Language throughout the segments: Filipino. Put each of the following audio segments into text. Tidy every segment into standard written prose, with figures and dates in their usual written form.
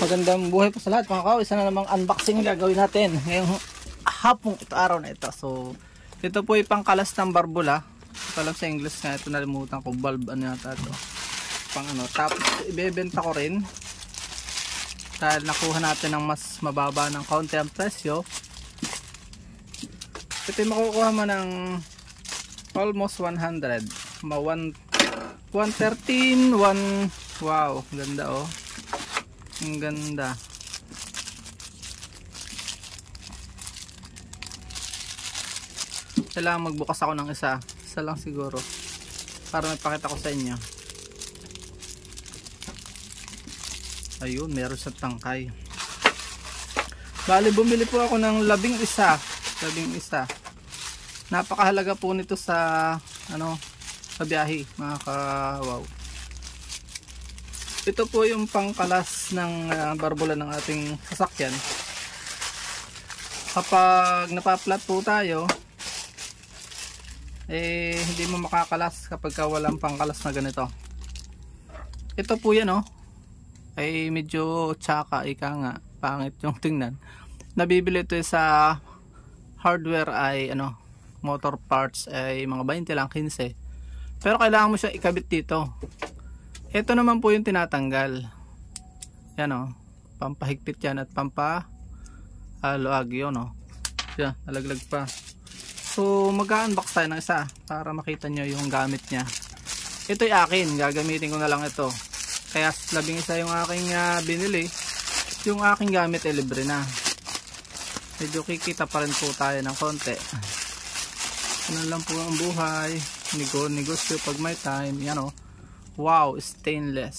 Magandang buhay po sa lahat mga kaw. Isa na namang unboxing gagawin natin ngayong hapong araw na ito. So ito po yung pangkalas ng barbula. Ito lang sa English nga, ito nalimutan ko, bulb ano yata ito, pang ano. Tapos ibebenta ko rin dahil nakuha natin ng mas mababa ng kaunti ang presyo. Ito yung makukuha mo ng almost 100, 113, wow, ganda oh. Ang ganda. Kailangan magbukas ako ng isa lang siguro para may pakita ko sa inyo. Ayun, meron sa tangkay. Bali bumili po ako ng 11. Napakahalaga po nito sa ano, sa biyahe mga ka-wow. Ito po yung pangkalas ng barbula ng ating sasakyan. Kapag napaplat po tayo, hindi mo makakalas kapag walang pangkalas na ganito. Ito po yan oh, ay medyo tsaka, ika nga, pangit yung tingnan. Nabibili ito sa hardware ay ano, motor parts ay mga 20 lang, 15. Pero kailangan mo siya ikabit dito. Ito naman po yung tinatanggal. Yan o. Pampahigpit yan at pampaluag yun o. Yan, nalaglag pa. So mag-unbox tayo ng isa para makita nyo yung gamit nya. Ito'y akin. Gagamitin ko na lang ito. Kaya 11 yung aking binili. Yung aking gamit ay libre na. Medyo kikita pa rin po tayo ng konti. Ano lang po ang buhay. Negosyo pag may time. Yan o. Wow, stainless.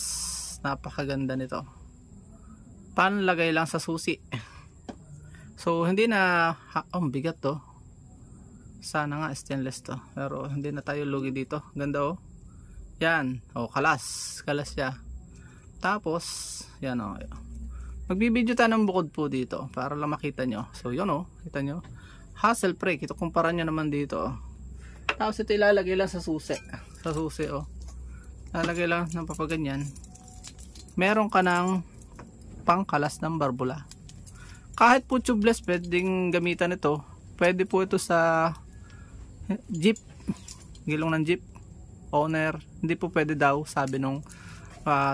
Napakaganda nito. Panlagay lang sa susi. So hindi na bigat to. Sana nga stainless to. Pero hindi na tayo lugi dito. Ganda oh. Yan, kalas siya. Tapos yan oh. Magbibideo tayo ng bukod po dito para lang makita nyo. So yun oh, kita nyo. Hassle free. Ito kumpara nyo naman dito oh. Tapos ito ilalagay lang sa susi. Sa susi oh. Lalagay lang ng papaganyan. Meron ka ng pangkalas ng barbula. Kahit po tubeless pwedeng gamitan ito. Pwede po ito sa jeep, gilong ng jeep owner. Hindi po pwede daw, sabi nung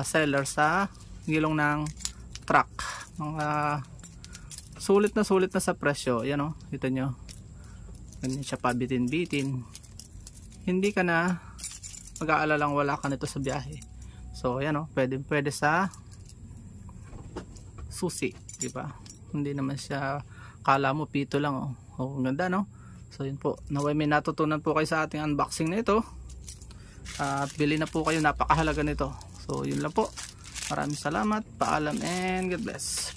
seller, sa gilong ng truck. Sulit na sa presyo. Yan o, kita nyo. Ganyan siya pabitin-bitin. Hindi ka na mag-aalalang wala ka nito sa biyahe. So yan o, pwede sa susi, diba? Hindi naman siya, kala mo pito lang o. Ang ganda no? So yun po, naway may natutunan po kayo sa ating unboxing na ito. At bili na po kayo, napakahalaga nito. So yun lang po, maraming salamat, paalam and God bless.